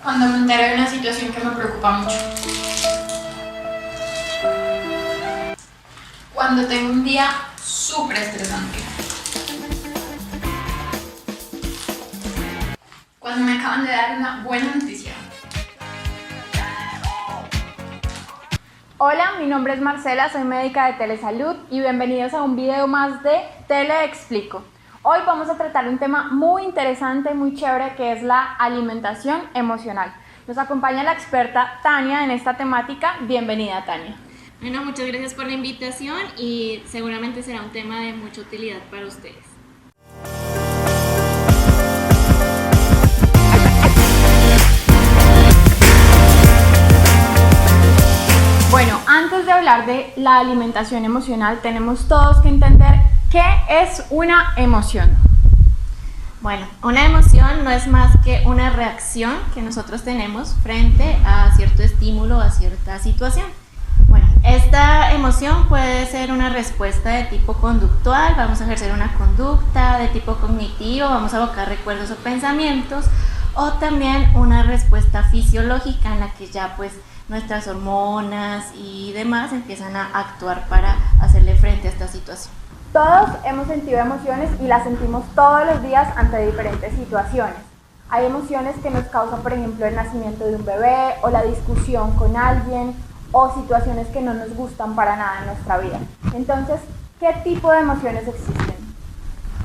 Cuando me entero de una situación que me preocupa mucho. Cuando tengo un día súper estresante. Cuando me acaban de dar una buena noticia. Hola, mi nombre es Marcela, soy médica de Telesalud y bienvenidos a un video más de Teleexplico. Hoy vamos a tratar un tema muy interesante, muy chévere, que es la alimentación emocional. Nos acompaña la experta Tania en esta temática. Bienvenida, Tania. Bueno, muchas gracias por la invitación y seguramente será un tema de mucha utilidad para ustedes. Bueno, antes de hablar de la alimentación emocional, tenemos todos que entender qué es una emoción. Bueno, una emoción no es más que una reacción que nosotros tenemos frente a cierto estímulo o a cierta situación. Bueno, esta emoción puede ser una respuesta de tipo conductual, vamos a ejercer una conducta, de tipo cognitivo, vamos a evocar recuerdos o pensamientos, o también una respuesta fisiológica en la que ya pues nuestras hormonas y demás empiezan a actuar para hacerle frente a esta situación. Todos hemos sentido emociones y las sentimos todos los días ante diferentes situaciones. Hay emociones que nos causan, por ejemplo, el nacimiento de un bebé o la discusión con alguien o situaciones que no nos gustan para nada en nuestra vida. Entonces, ¿qué tipo de emociones existen?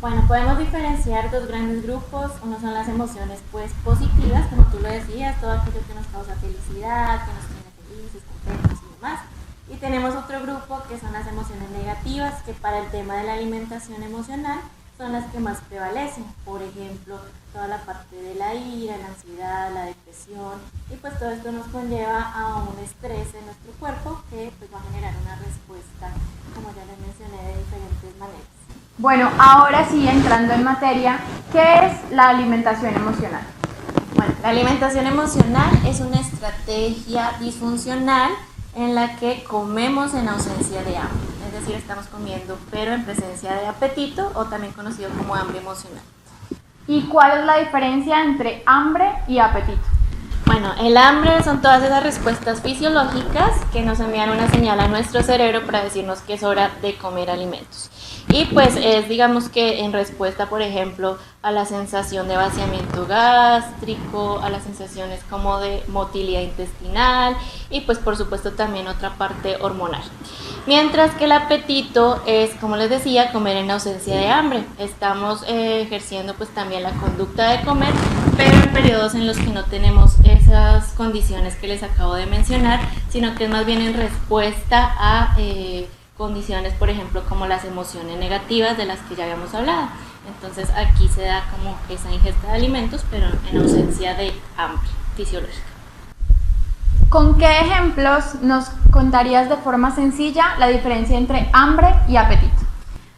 Bueno, podemos diferenciar dos grandes grupos. Uno son las emociones pues positivas, como tú lo decías, todo aquello que nos causa felicidad, que nos tiene felices, contentos y demás. Y tenemos otro grupo que son las emociones negativas, que para el tema de la alimentación emocional son las que más prevalecen. Por ejemplo, toda la parte de la ira, la ansiedad, la depresión, y pues todo esto nos conlleva a un estrés en nuestro cuerpo que pues va a generar una respuesta, como ya les mencioné, de diferentes maneras. Bueno, ahora sí, entrando en materia, ¿qué es la alimentación emocional? Bueno, la alimentación emocional es una estrategia disfuncional en la que comemos en ausencia de hambre, es decir, estamos comiendo pero en presencia de apetito, o también conocido como hambre emocional. ¿Y cuál es la diferencia entre hambre y apetito? Bueno, el hambre son todas esas respuestas fisiológicas que nos envían una señal a nuestro cerebro para decirnos que es hora de comer alimentos. Y pues es, digamos que en respuesta, por ejemplo, a la sensación de vaciamiento gástrico, a las sensaciones como de motilidad intestinal y pues por supuesto también otra parte hormonal. Mientras que el apetito es, como les decía, comer en ausencia de hambre. Estamos ejerciendo pues también la conducta de comer, pero en periodos en los que no tenemos esas condiciones que les acabo de mencionar, sino que es más bien en respuesta a condiciones, por ejemplo, como las emociones negativas de las que ya habíamos hablado. Entonces aquí se da como esa ingesta de alimentos, pero en ausencia de hambre fisiológica. ¿Con qué ejemplos nos contarías de forma sencilla la diferencia entre hambre y apetito?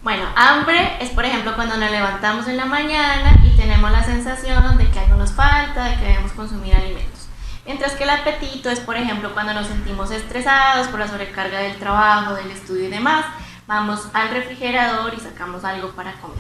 Bueno, hambre es, por ejemplo, cuando nos levantamos en la mañana y tenemos la sensación de que algo nos falta, de que debemos consumir alimentos. Mientras que el apetito es, por ejemplo, cuando nos sentimos estresados por la sobrecarga del trabajo, del estudio y demás, vamos al refrigerador y sacamos algo para comer.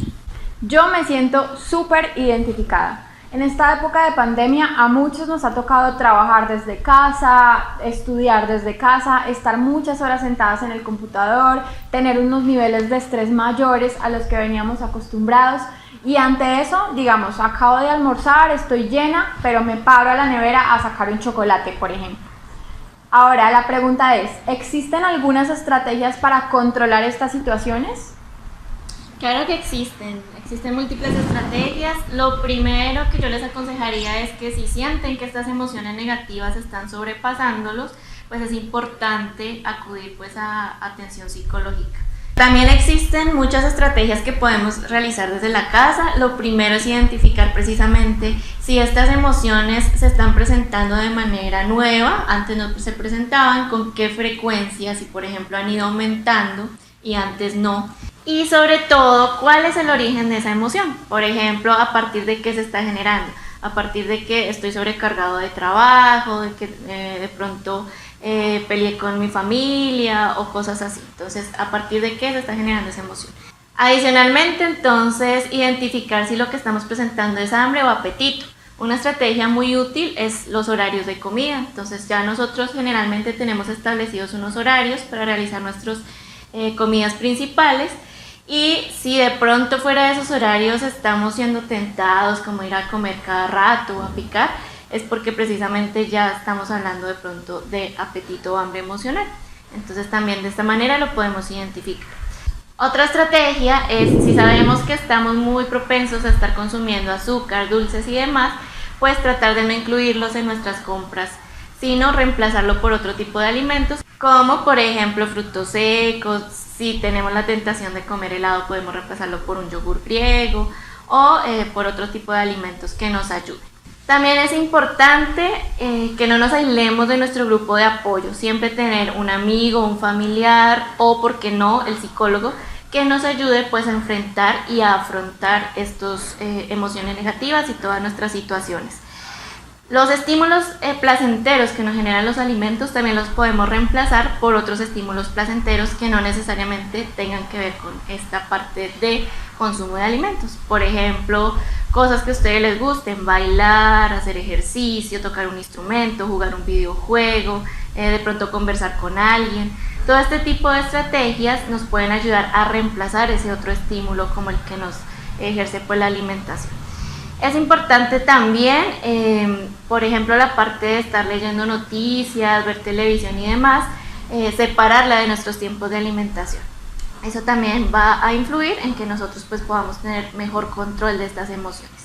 Yo me siento súper identificada. En esta época de pandemia a muchos nos ha tocado trabajar desde casa, estudiar desde casa, estar muchas horas sentadas en el computador, tener unos niveles de estrés mayores a los que veníamos acostumbrados. Y ante eso, digamos, acabo de almorzar, estoy llena, pero me paro a la nevera a sacar un chocolate, por ejemplo. Ahora, la pregunta es, ¿existen algunas estrategias para controlar estas situaciones? Claro que existen múltiples estrategias. Lo primero que yo les aconsejaría es que si sienten que estas emociones negativas están sobrepasándolos, pues es importante acudir pues a atención psicológica. También existen muchas estrategias que podemos realizar desde la casa. Lo primero es identificar precisamente si estas emociones se están presentando de manera nueva, antes no se presentaban, con qué frecuencia, si por ejemplo han ido aumentando y antes no. Y sobre todo, ¿cuál es el origen de esa emoción? Por ejemplo, ¿a partir de qué se está generando? A partir de que estoy sobrecargado de trabajo, de que de pronto peleé con mi familia o cosas así. Entonces, ¿a partir de qué se está generando esa emoción? Adicionalmente, entonces, identificar si lo que estamos presentando es hambre o apetito. Una estrategia muy útil es los horarios de comida. Entonces ya nosotros generalmente tenemos establecidos unos horarios para realizar nuestras comidas principales, y si de pronto fuera de esos horarios estamos siendo tentados como ir a comer cada rato o a picar, es porque precisamente ya estamos hablando de pronto de apetito o hambre emocional. Entonces también de esta manera lo podemos identificar. Otra estrategia es, si sabemos que estamos muy propensos a estar consumiendo azúcar, dulces y demás, pues tratar de no incluirlos en nuestras compras, sino reemplazarlo por otro tipo de alimentos, como por ejemplo frutos secos. Si tenemos la tentación de comer helado, podemos reemplazarlo por un yogur griego o por otro tipo de alimentos que nos ayuden. También es importante que no nos aislemos de nuestro grupo de apoyo, siempre tener un amigo, un familiar o, por qué no, el psicólogo, que nos ayude pues a enfrentar y a afrontar estas emociones negativas y todas nuestras situaciones. Los estímulos placenteros que nos generan los alimentos también los podemos reemplazar por otros estímulos placenteros que no necesariamente tengan que ver con esta parte de consumo de alimentos. Por ejemplo, cosas que a ustedes les gusten: bailar, hacer ejercicio, tocar un instrumento, jugar un videojuego, de pronto conversar con alguien. Todo este tipo de estrategias nos pueden ayudar a reemplazar ese otro estímulo como el que nos ejerce pues la alimentación. Es importante también, por ejemplo, la parte de estar leyendo noticias, ver televisión y demás, separarla de nuestros tiempos de alimentación. Eso también va a influir en que nosotros pues podamos tener mejor control de estas emociones.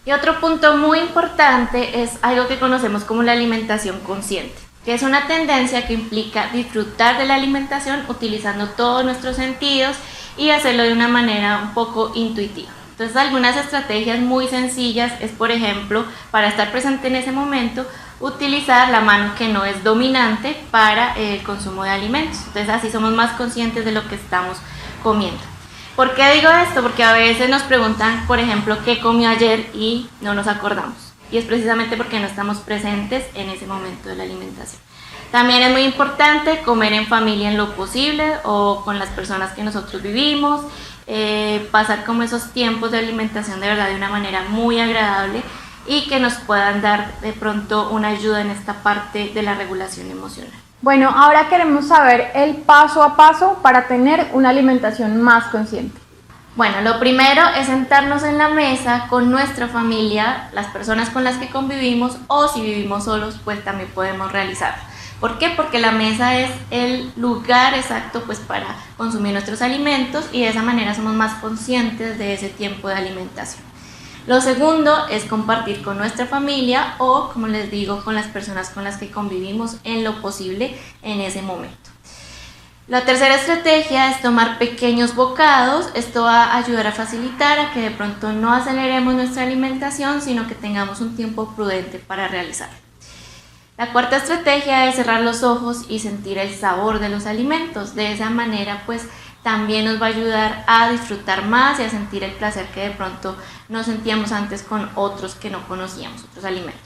Y otro punto muy importante es algo que conocemos como la alimentación consciente, que es una tendencia que implica disfrutar de la alimentación utilizando todos nuestros sentidos y hacerlo de una manera un poco intuitiva. Entonces, algunas estrategias muy sencillas es, por ejemplo, para estar presente en ese momento, utilizar la mano que no es dominante para el consumo de alimentos. Entonces, así somos más conscientes de lo que estamos comiendo. ¿Por qué digo esto? Porque a veces nos preguntan, por ejemplo, qué comió ayer y no nos acordamos. Y es precisamente porque no estamos presentes en ese momento de la alimentación. También es muy importante comer en familia en lo posible o con las personas que nosotros vivimos. Pasar como esos tiempos de alimentación de verdad de una manera muy agradable y que nos puedan dar de pronto una ayuda en esta parte de la regulación emocional. Bueno, ahora queremos saber el paso a paso para tener una alimentación más consciente. Bueno, lo primero es sentarnos en la mesa con nuestra familia, las personas con las que convivimos, o si vivimos solos, pues también podemos realizarlo. ¿Por qué? Porque la mesa es el lugar exacto pues para consumir nuestros alimentos y de esa manera somos más conscientes de ese tiempo de alimentación. Lo segundo es compartir con nuestra familia o, como les digo, con las personas con las que convivimos en lo posible en ese momento. La tercera estrategia es tomar pequeños bocados. Esto va a ayudar a facilitar a que de pronto no aceleremos nuestra alimentación, sino que tengamos un tiempo prudente para realizarlo. La cuarta estrategia es cerrar los ojos y sentir el sabor de los alimentos. De esa manera, pues, también nos va a ayudar a disfrutar más y a sentir el placer que de pronto no sentíamos antes con otros que no conocíamos, otros alimentos.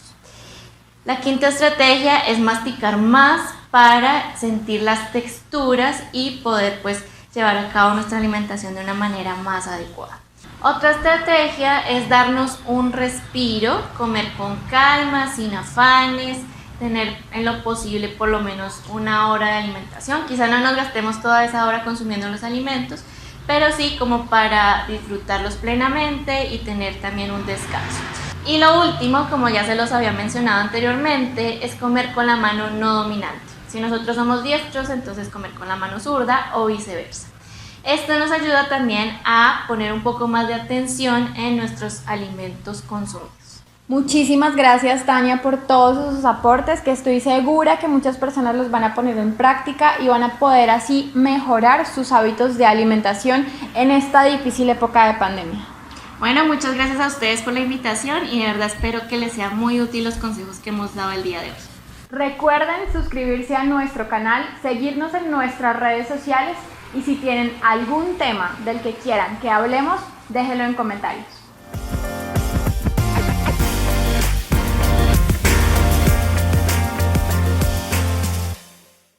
La quinta estrategia es masticar más para sentir las texturas y poder, pues, llevar a cabo nuestra alimentación de una manera más adecuada. Otra estrategia es darnos un respiro, comer con calma, sin afanes, tener en lo posible por lo menos una hora de alimentación. Quizá no nos gastemos toda esa hora consumiendo los alimentos, pero sí como para disfrutarlos plenamente y tener también un descanso. Y lo último, como ya se los había mencionado anteriormente, es comer con la mano no dominante. Si nosotros somos diestros, entonces comer con la mano zurda o viceversa. Esto nos ayuda también a poner un poco más de atención en nuestros alimentos consumidos. Muchísimas gracias, Tania, por todos esos aportes que estoy segura que muchas personas los van a poner en práctica y van a poder así mejorar sus hábitos de alimentación en esta difícil época de pandemia. Bueno, muchas gracias a ustedes por la invitación y de verdad espero que les sean muy útiles los consejos que hemos dado el día de hoy. Recuerden suscribirse a nuestro canal, seguirnos en nuestras redes sociales y si tienen algún tema del que quieran que hablemos, déjenlo en comentarios.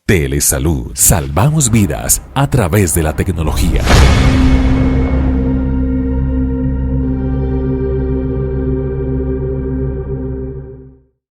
Telesalud. Salvamos vidas a través de la tecnología.